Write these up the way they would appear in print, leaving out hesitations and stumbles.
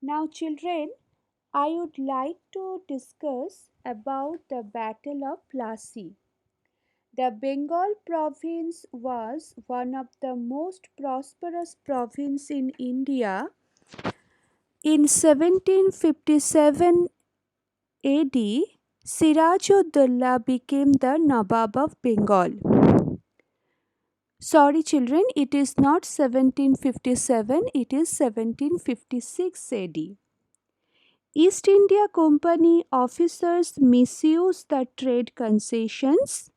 Now, children, I would like to discuss about the Battle of Plassey. The Bengal province was one of the most prosperous provinces in India. In 1757 AD, Sirajuddaula became the Nawab of Bengal. Sorry, children, it is not 1757, it is 1756 AD. East India Company officers misused the trade concessions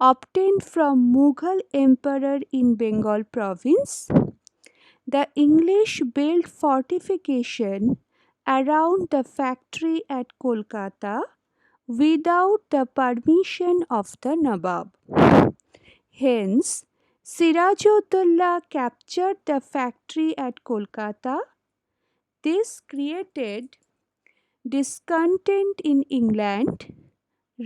obtained from Mughal emperor in Bengal province. The English built fortification around the factory at Kolkata without the permission of the Nawab. Hence, Sirajuddaula captured the factory at Kolkata. This created discontent in England.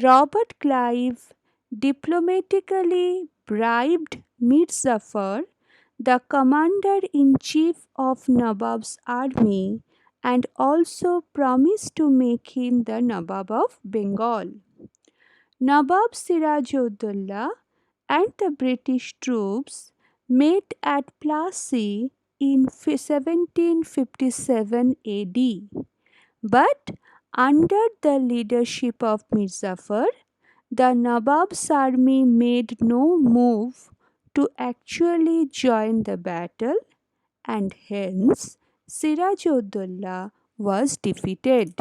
Robert Clive diplomatically bribed Mir Zafar, the commander in chief of Nawab's army, and also promised to make him the Nawab of Bengal. Nawab Sirajuddaula and the British troops met at Plassey in 1757 AD. But under the leadership of Mir Zafar, the Nawab's army made no move to actually join the battle, and hence Sirajuddaula was defeated.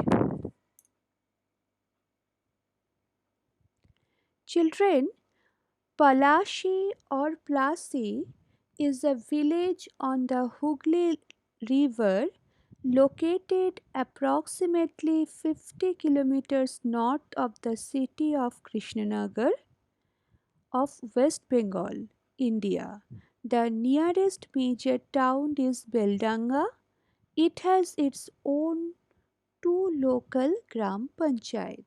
Children, Palashi or Plassey is a village on the Hooghly River located approximately 50 kilometers north of the city of Krishnanagar of West Bengal, India. The nearest major town is Beldanga. It has its own two local Gram Panchayat.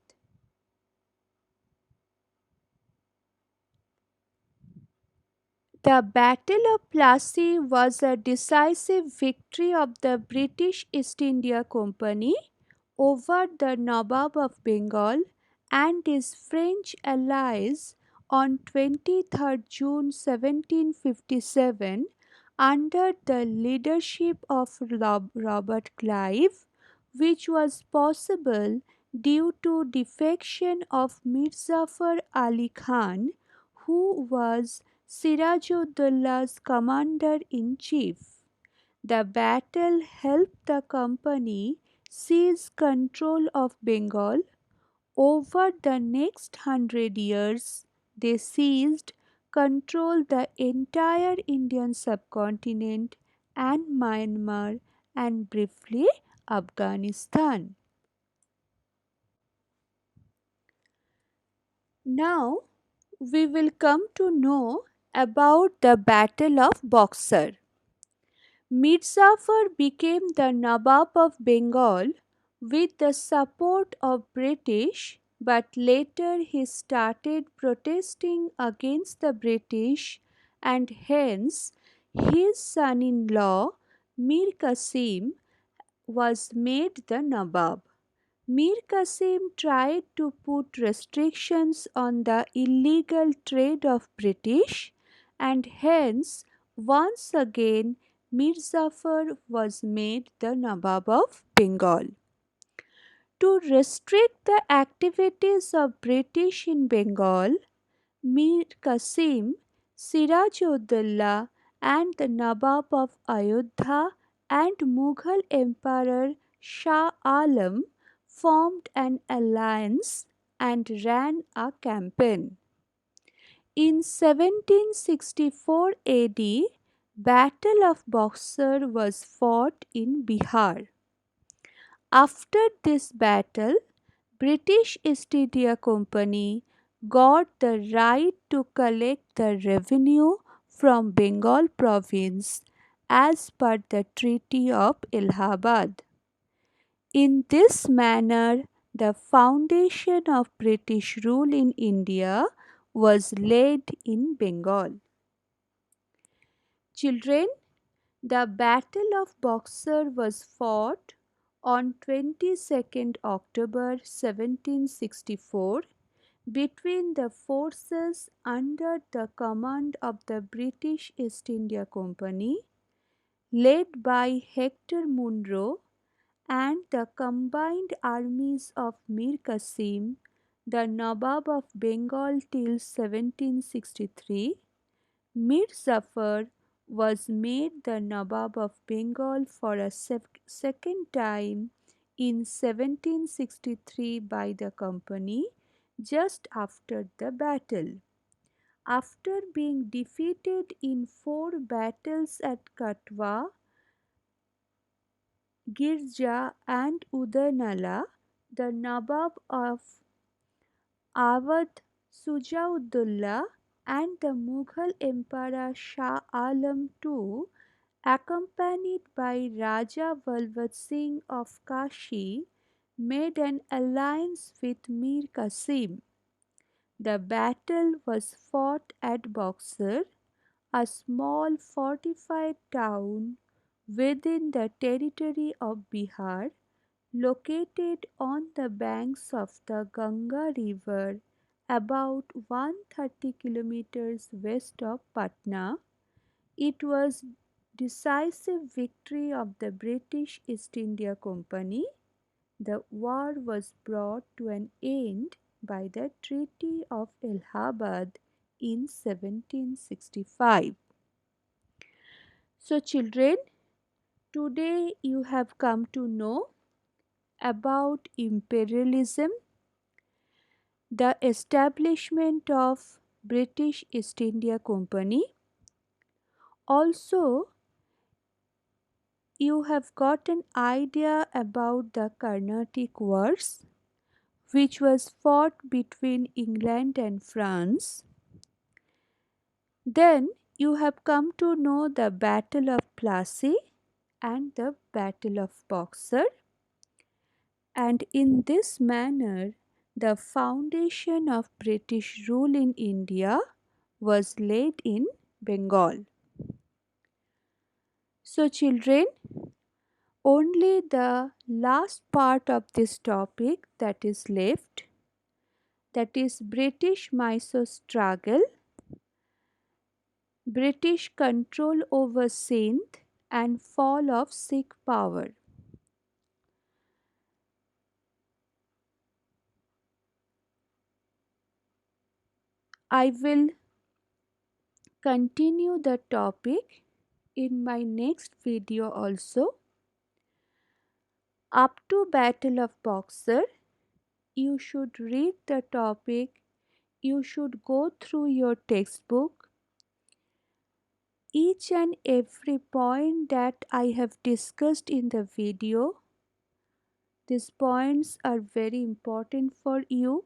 The Battle of Plassey was a decisive victory of the British East India Company over the Nawab of Bengal and his French allies on 23rd June 1757 under the leadership of Robert Clive, which was possible due to defection of Mirzafar Ali Khan, who was Sirajuddaulla's commander in chief. The battle helped the company seize control of Bengal. Over the next 100 years, they seized control the entire Indian subcontinent and Myanmar and briefly Afghanistan. Now we will come to know about the Battle of Boxer. Mirzafar became the Nawab of Bengal with the support of British, but later he started protesting against the British and hence his son-in-law Mir Qasim was made the Nawab. Mir Qasim tried to put restrictions on the illegal trade of British and hence once again Mir Zafar was made the Nawab of Bengal. To restrict the activities of British in Bengal, Mir Qasim, Sirajuddaula and the Nawab of Ayodhya and Mughal Emperor Shah Alam formed an alliance and ran a campaign. In 1764 AD, Battle of Boxer was fought in Bihar. After this battle, British East India Company got the right to collect the revenue from Bengal province as per the Treaty of Allahabad. In this manner, the foundation of British rule in India was laid in Bengal. Children, the Battle of Boxer was fought On 22nd October 1764, between the forces under the command of the British East India Company, led by Hector Munro, and the combined armies of Mir Qasim, the Nawab of Bengal till 1763, Mir Zafar was made the Nawab of Bengal for a second time in 1763 by the company just after the battle. After being defeated in four battles at Katwa, Girja, and Udainala, the Nawab of Awadh Sujauddullah and the Mughal Emperor Shah Alam II, accompanied by Raja Balwant Singh of Kashi, made an alliance with Mir Qasim. The battle was fought at Boxer, a small fortified town within the territory of Bihar, located on the banks of the Ganga River about 130 kilometers west of Patna. It was decisive victory of the British East India Company. The war was brought to an end by the Treaty of Allahabad in 1765. So, children, today you have come to know about imperialism, the establishment of British East India Company. Also, you have got an idea about the Carnatic Wars, which was fought between England and France. Then you have come to know the Battle of Plassey and the Battle of Boxer, and in this manner the foundation of British rule in India was laid in Bengal. So, children, only the last part of this topic that is left, that is British Mysore struggle, British control over Sindh, and fall of Sikh power. I will continue the topic in my next video also. Up to Battle of Boxer, you should read the topic, you should go through your textbook. Each and every point that I have discussed in the video, these points are very important for you.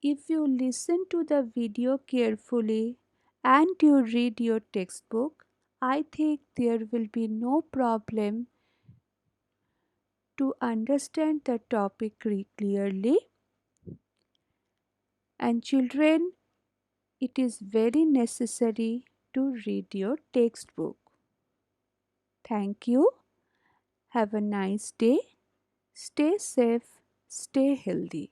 If you listen to the video carefully and you read your textbook, I think there will be no problem to understand the topic clearly. And children, it is very necessary to read your textbook. Thank you. Have a nice day. Stay safe, stay healthy.